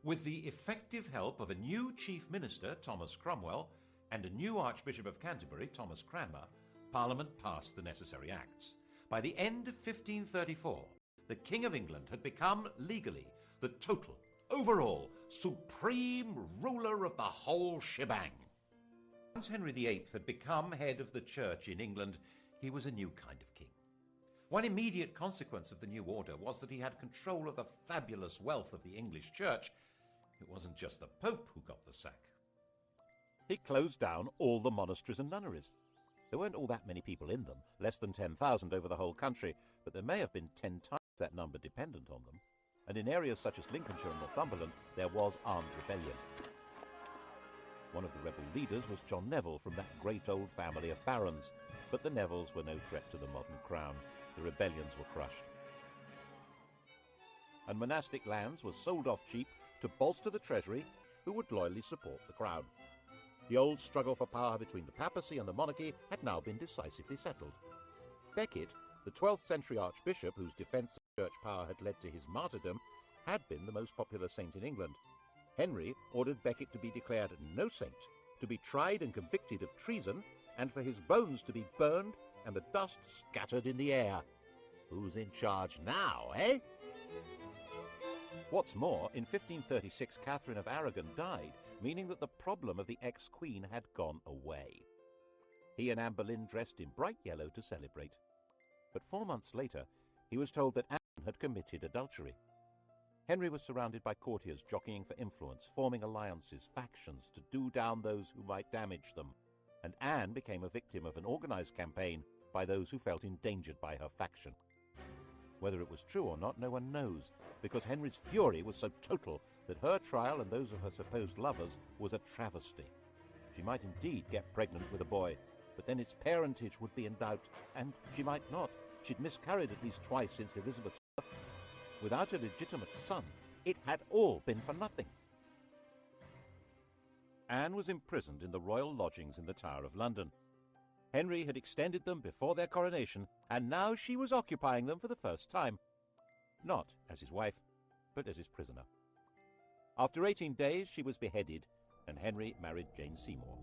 With the effective help of a new chief minister, Thomas Cromwell, and a new Archbishop of Canterbury, Thomas Cranmer, Parliament passed the necessary acts. By the end of 1534, the King of England had become, legally, the total, overall, supreme ruler of the whole shebang. Once Henry VIII had become head of the church in England, he was a new kind of king. One immediate consequence of the new order was that he had control of the fabulous wealth of the English church. It wasn't just the Pope who got the sack. He closed down all the monasteries and nunneries. There weren't all that many people in them, less than 10,000 over the whole country, but there may have been 10 times that number dependent on them. And in areas such as Lincolnshire and Northumberland, there was armed rebellion. One of the rebel leaders was John Neville from that great old family of barons, but the Nevilles were no threat to the modern crown. The rebellions were crushed. And monastic lands were sold off cheap to bolster the treasury, who would loyally support the crown. The old struggle for power between the papacy and the monarchy had now been decisively settled. Becket, the 12th century archbishop whose defence of church power had led to his martyrdom, had been the most popular saint in England. Henry ordered Becket to be declared no saint, to be tried and convicted of treason, and for his bones to be burned and the dust scattered in the air. Who's in charge now, eh? What's more, in 1536 Catherine of Aragon died, meaning that the problem of the ex-queen had gone away. He and Anne Boleyn dressed in bright yellow to celebrate. But 4 months later, he was told that Anne had committed adultery. Henry was surrounded by courtiers jockeying for influence, forming alliances, factions, to do down those who might damage them. And Anne became a victim of an organised campaign by those who felt endangered by her faction. Whether it was true or not, no one knows, because Henry's fury was so total that her trial and those of her supposed lovers was a travesty. She might indeed get pregnant with a boy, but then its parentage would be in doubt, and she might not. She'd miscarried at least twice since Elizabeth's birth. Without a legitimate son, it had all been for nothing. Anne was imprisoned in the royal lodgings in the Tower of London. Henry had extended them before their coronation, and now she was occupying them for the first time. Not as his wife, but as his prisoner. After 18 days, she was beheaded, and Henry married Jane Seymour.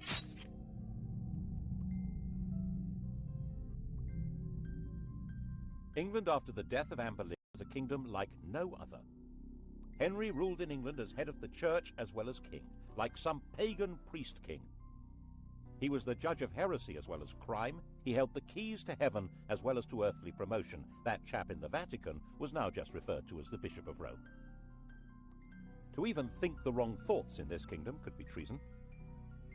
England after the death of Anne Boleyn was a kingdom like no other. Henry ruled in England as head of the church as well as king, like some pagan priest-king. He was the judge of heresy as well as crime. He held the keys to heaven as well as to earthly promotion. That chap in the Vatican was now just referred to as the Bishop of Rome. To even think the wrong thoughts in this kingdom could be treason.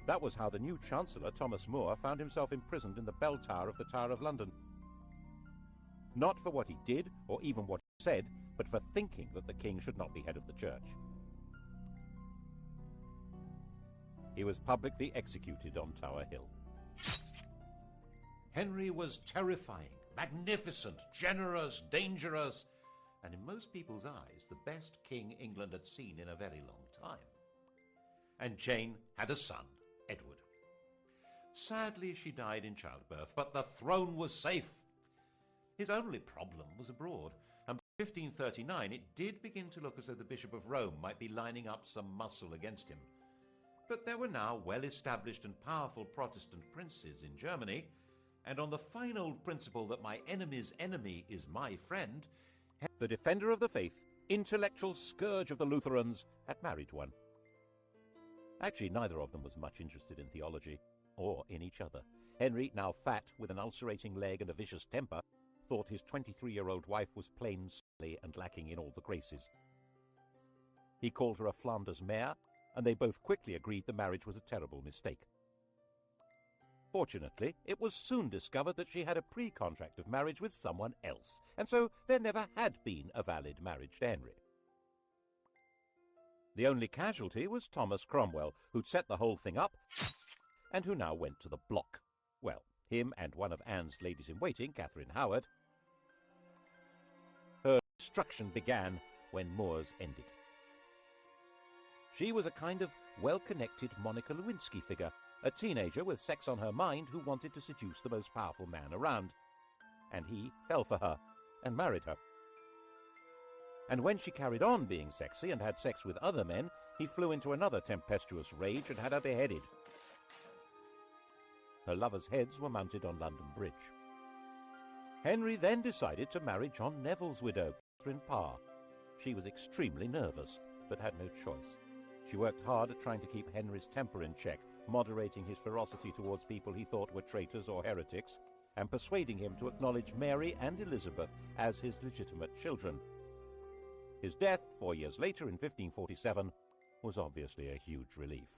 That was how the new Chancellor, Thomas More, found himself imprisoned in the bell tower of the Tower of London. Not for what he did, or even what he said, but for thinking that the king should not be head of the church. He was publicly executed on Tower Hill. Henry was terrifying, magnificent, generous, dangerous, and in most people's eyes, the best king England had seen in a very long time. And Jane had a son, Edward. Sadly, she died in childbirth, but the throne was safe. His only problem was abroad, and by 1539 it did begin to look as though the Bishop of Rome might be lining up some muscle against him. But there were now well-established and powerful Protestant princes in Germany, and on the fine old principle that my enemy's enemy is my friend, the defender of the faith, intellectual scourge of the Lutherans, had married one. Actually, neither of them was much interested in theology, or in each other. Henry, now fat, with an ulcerating leg and a vicious temper, thought his 23-year-old wife was plain silly and lacking in all the graces. He called her a Flanders mare, and they both quickly agreed the marriage was a terrible mistake. Fortunately, it was soon discovered that she had a pre-contract of marriage with someone else, and so there never had been a valid marriage to Henry. The only casualty was Thomas Cromwell, who'd set the whole thing up, and who now went to the block. Well, him and one of Anne's ladies-in-waiting, Catherine Howard, destruction began when Moors ended. She was a kind of well-connected Monica Lewinsky figure, a teenager with sex on her mind who wanted to seduce the most powerful man around. And he fell for her and married her. And when she carried on being sexy and had sex with other men, he flew into another tempestuous rage and had her beheaded. Her lovers' heads were mounted on London Bridge. Henry then decided to marry John Neville's widow, Catherine Parr. She was extremely nervous, but had no choice. She worked hard at trying to keep Henry's temper in check, moderating his ferocity towards people he thought were traitors or heretics, and persuading him to acknowledge Mary and Elizabeth as his legitimate children. His death 4 years later in 1547 was obviously a huge relief.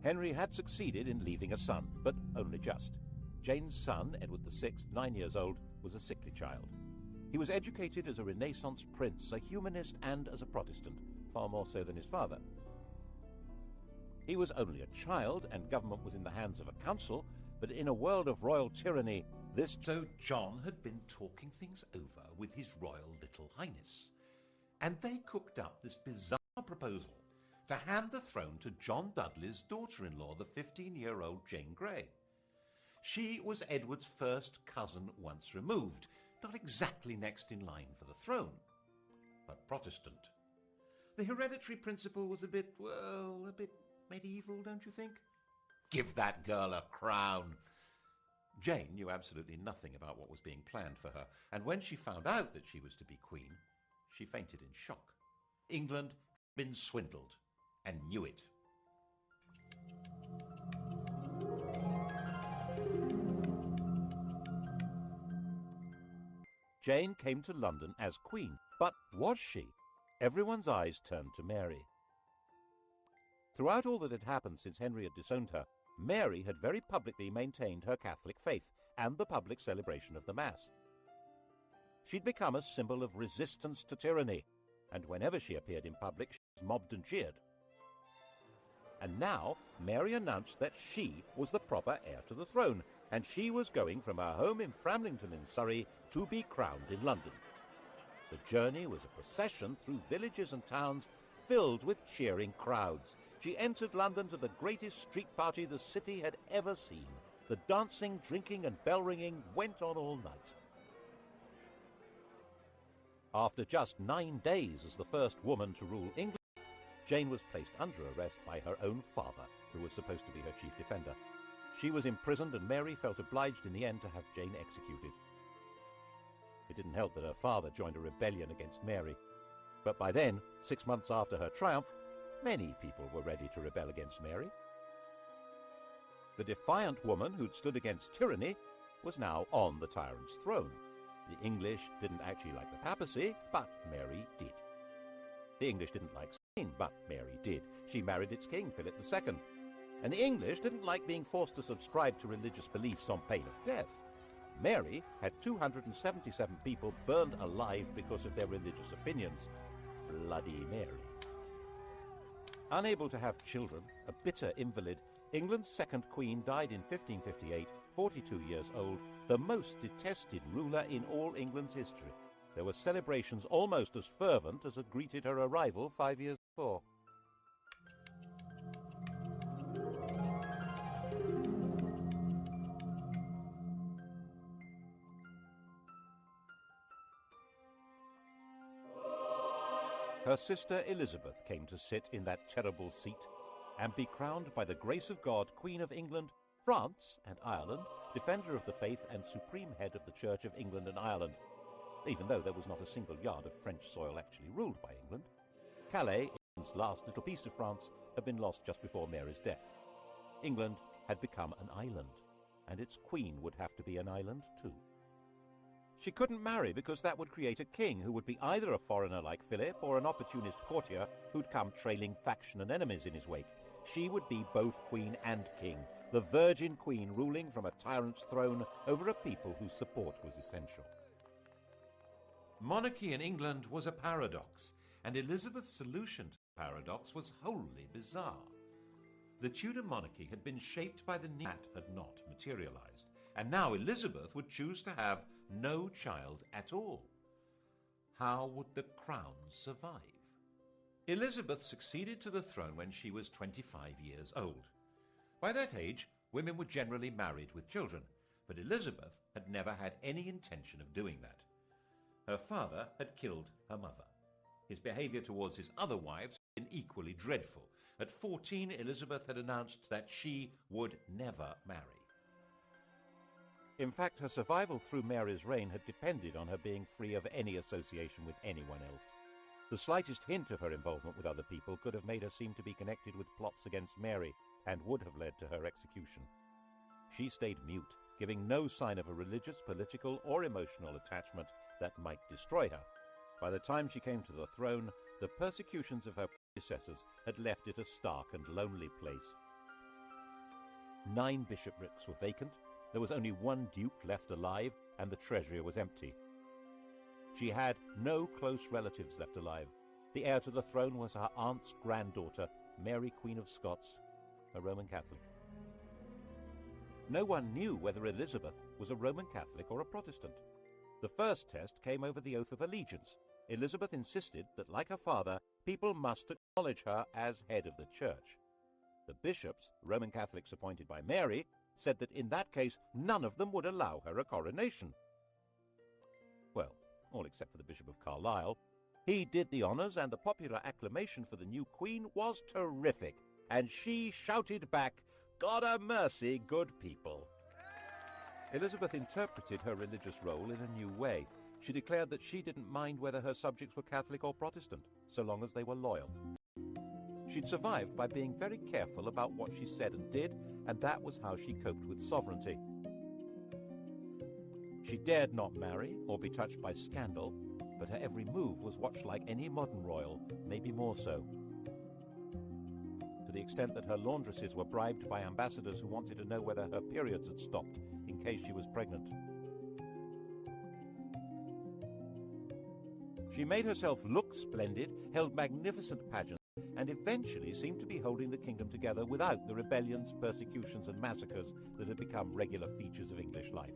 Henry had succeeded in leaving a son, but only just. Jane's son, Edward VI, 9 years old, was a sickly child. He was educated as a Renaissance prince, a humanist, and as a Protestant, far more so than his father. He was only a child, and government was in the hands of a council, but in a world of royal tyranny, this... So John had been talking things over with His Royal Little Highness, and they cooked up this bizarre proposal to hand the throne to John Dudley's daughter-in-law, the 15-year-old Jane Grey. She was Edward's first cousin once removed, not exactly next in line for the throne, but Protestant. The hereditary principle was a bit medieval, don't you think? Give that girl a crown. Jane knew absolutely nothing about what was being planned for her, and when she found out that she was to be queen, she fainted in shock. England had been swindled, and knew it. Jane came to London as queen, but was she? Everyone's eyes turned to Mary. Throughout all that had happened since Henry had disowned her, Mary had very publicly maintained her Catholic faith and the public celebration of the Mass. She'd become a symbol of resistance to tyranny, and whenever she appeared in public, she was mobbed and cheered. And now Mary announced that she was the proper heir to the throne, and she was going from her home in Framlington in Surrey to be crowned in London. The journey was a procession through villages and towns filled with cheering crowds. She entered London to the greatest street party the city had ever seen. The dancing, drinking and bell-ringing went on all night. After just 9 days as the first woman to rule England, Jane was placed under arrest by her own father, who was supposed to be her chief defender. She was imprisoned, and Mary felt obliged in the end to have Jane executed. It didn't help that her father joined a rebellion against Mary. But by then, 6 months after her triumph, many people were ready to rebel against Mary. The defiant woman who'd stood against tyranny was now on the tyrant's throne. The English didn't actually like the papacy, but Mary did. The English didn't like Spain, but Mary did. She married its king, Philip II. And the English didn't like being forced to subscribe to religious beliefs on pain of death. Mary had 277 people burned alive because of their religious opinions. Bloody Mary. Unable to have children, a bitter invalid, England's second queen died in 1558, 42 years old, the most detested ruler in all England's history. There were celebrations almost as fervent as had greeted her arrival 5 years before. Her sister Elizabeth came to sit in that terrible seat and be crowned by the grace of God Queen of England, France and Ireland, defender of the faith and supreme head of the Church of England and Ireland, even though there was not a single yard of French soil actually ruled by England. Calais, England's last little piece of France, had been lost just before Mary's death. England had become an island, and its queen would have to be an island too. She couldn't marry because that would create a king who would be either a foreigner like Philip or an opportunist courtier who'd come trailing faction and enemies in his wake. She would be both queen and king, the virgin queen ruling from a tyrant's throne over a people whose support was essential. Monarchy in England was a paradox, and Elizabeth's solution to paradox was wholly bizarre. The Tudor monarchy had been shaped by the need that had not materialized, and now Elizabeth would choose to have no child at all. How would the crown survive? Elizabeth succeeded to the throne when she was 25 years old. By that age, women were generally married with children, but Elizabeth had never had any intention of doing that. Her father had killed her mother. His behavior towards his other wives had been equally dreadful. At 14, Elizabeth had announced that she would never marry. In fact, her survival through Mary's reign had depended on her being free of any association with anyone else. The slightest hint of her involvement with other people could have made her seem to be connected with plots against Mary and would have led to her execution. She stayed mute, giving no sign of a religious, political, or emotional attachment that might destroy her. By the time she came to the throne, the persecutions of her predecessors had left it a stark and lonely place. 9 bishoprics were vacant, there was only 1 duke left alive, and the treasury was empty. She had no close relatives left alive. The heir to the throne was her aunt's granddaughter, Mary, Queen of Scots, a Roman Catholic. No one knew whether Elizabeth was a Roman Catholic or a Protestant. The first test came over the oath of allegiance. Elizabeth insisted that, like her father, people must acknowledge her as head of the church. The bishops, Roman Catholics appointed by Mary, said that in that case none of them would allow her a coronation. Well, all except for the Bishop of Carlisle. He did the honours, and the popular acclamation for the new queen was terrific, and she shouted back, "God a mercy, good people." Elizabeth interpreted her religious role in a new way. She declared that she didn't mind whether her subjects were Catholic or Protestant, so long as they were loyal. She'd survived by being very careful about what she said and did, and that was how she coped with sovereignty. She dared not marry or be touched by scandal, but her every move was watched like any modern royal, maybe more so. To the extent that her laundresses were bribed by ambassadors who wanted to know whether her periods had stopped in case she was pregnant. She made herself look splendid, held magnificent pageants, and eventually seemed to be holding the kingdom together without the rebellions, persecutions, and massacres that had become regular features of English life.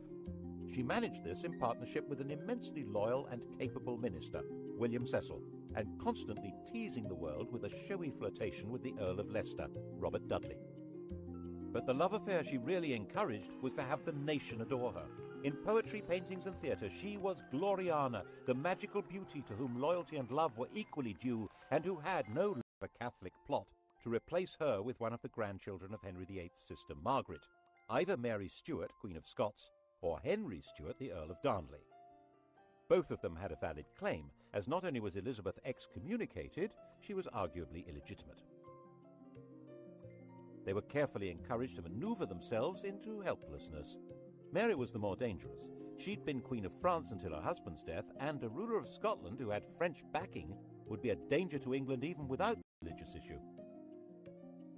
She managed this in partnership with an immensely loyal and capable minister, William Cecil, and constantly teasing the world with a showy flirtation with the Earl of Leicester, Robert Dudley. But the love affair she really encouraged was to have the nation adore her. In poetry, paintings, and theatre, she was Gloriana, the magical beauty to whom loyalty and love were equally due, and who had no a Catholic plot to replace her with one of the grandchildren of Henry VIII's sister Margaret, either Mary Stuart, Queen of Scots, or Henry Stuart, the Earl of Darnley. Both of them had a valid claim, as not only was Elizabeth excommunicated, she was arguably illegitimate. They were carefully encouraged to maneuver themselves into helplessness. Mary was the more dangerous. She'd been Queen of France until her husband's death, and a ruler of Scotland who had French backing would be a danger to England even without the religious issue.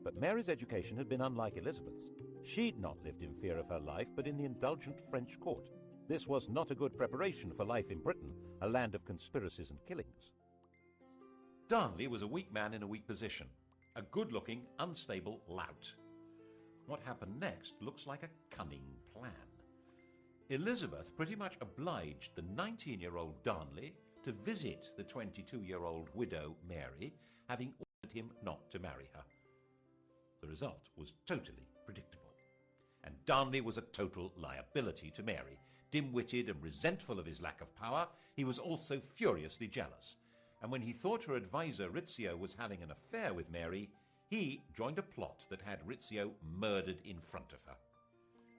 But Mary's education had been unlike Elizabeth's. She'd not lived in fear of her life, but in the indulgent French court. This was not a good preparation for life in Britain, a land of conspiracies and killings. Darnley was a weak man in a weak position, a good-looking, unstable lout. What happened next looks like a cunning plan. Elizabeth pretty much obliged the 19-year-old Darnley to visit the 22-year-old widow Mary, having ordered him not to marry her. The result was totally predictable. And Darnley was a total liability to Mary. Dim-witted and resentful of his lack of power, he was also furiously jealous. And when he thought her advisor Rizzio was having an affair with Mary, he joined a plot that had Rizzio murdered in front of her.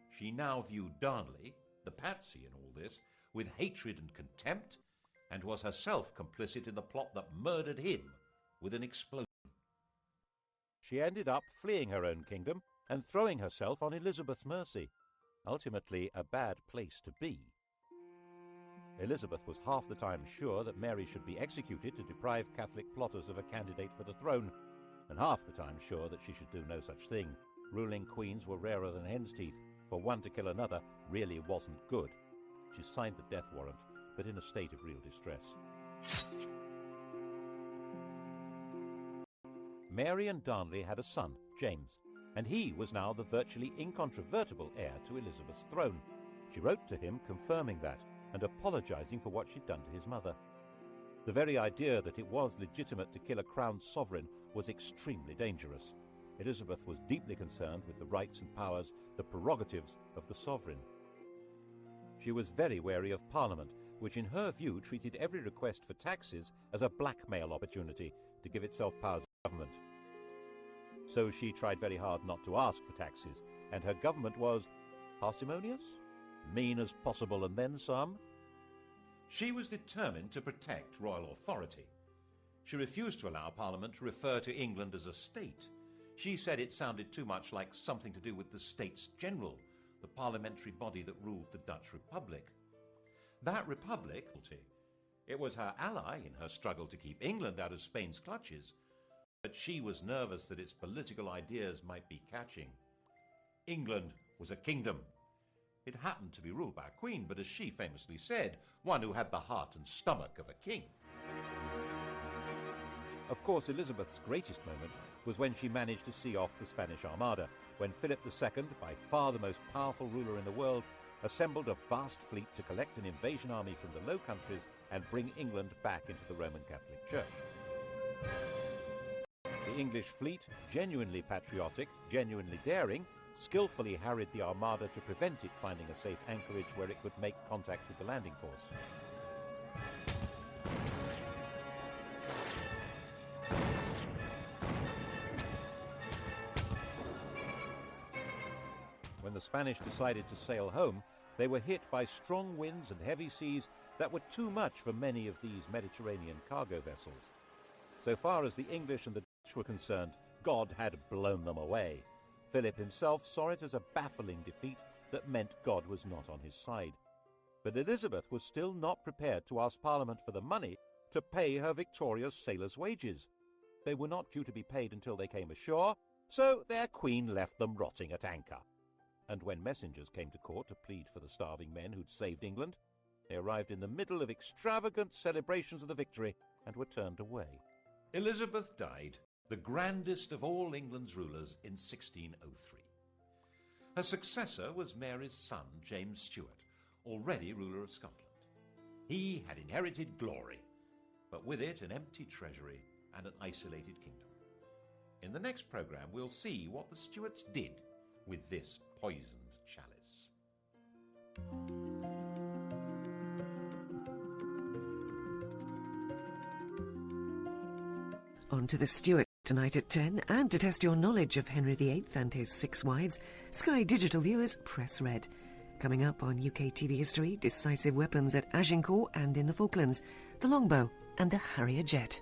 She now viewed Darnley, the patsy in all this, with hatred and contempt, and was herself complicit in the plot that murdered him with an explosion. She ended up fleeing her own kingdom and throwing herself on Elizabeth's mercy, ultimately a bad place to be. Elizabeth was half the time sure that Mary should be executed to deprive Catholic plotters of a candidate for the throne, and half the time sure that she should do no such thing. Ruling queens were rarer than hen's teeth. For one to kill another really wasn't good. She signed the death warrant, but in a state of real distress. Mary and Darnley had a son, James, and he was now the virtually incontrovertible heir to Elizabeth's throne. She wrote to him confirming that and apologising for what she'd done to his mother. The very idea that it was legitimate to kill a crowned sovereign was extremely dangerous. Elizabeth was deeply concerned with the rights and powers, the prerogatives of the sovereign. She was very wary of Parliament, which in her view treated every request for taxes as a blackmail opportunity to give itself powers of government. So she tried very hard not to ask for taxes, and her government was parsimonious, mean as possible, and then some. She was determined to protect royal authority. She refused to allow Parliament to refer to England as a state. She said it sounded too much like something to do with the States General, the parliamentary body that ruled the Dutch Republic. That republic, it was her ally in her struggle to keep England out of Spain's clutches, but she was nervous that its political ideas might be catching. England was a kingdom. It happened to be ruled by a queen, but as she famously said, one who had the heart and stomach of a king. Of course, Elizabeth's greatest moment was when she managed to see off the Spanish Armada, when Philip II, by far the most powerful ruler in the world, assembled a vast fleet to collect an invasion army from the Low Countries and bring England back into the Roman Catholic Church. The English fleet, genuinely patriotic, genuinely daring, skillfully harried the Armada to prevent it finding a safe anchorage where it could make contact with the landing force. When the Spanish decided to sail home, they were hit by strong winds and heavy seas that were too much for many of these Mediterranean cargo vessels. So far as the English and the Dutch were concerned, God had blown them away. Philip himself saw it as a baffling defeat that meant God was not on his side. But Elizabeth was still not prepared to ask Parliament for the money to pay her victorious sailors' wages. They were not due to be paid until they came ashore, so their queen left them rotting at anchor. And when messengers came to court to plead for the starving men who'd saved England, they arrived in the middle of extravagant celebrations of the victory and were turned away. Elizabeth died, the grandest of all England's rulers, in 1603. Her successor was Mary's son, James Stuart, already ruler of Scotland. He had inherited glory, but with it an empty treasury and an isolated kingdom. In the next programme, we'll see what the Stuarts did with this poisoned chalice. On to the Stuart tonight at 10, and to test your knowledge of Henry VIII and his 6 wives, Sky Digital viewers press red. Coming up on UK TV history, decisive weapons at Agincourt and in the Falklands, the longbow and the Harrier jet.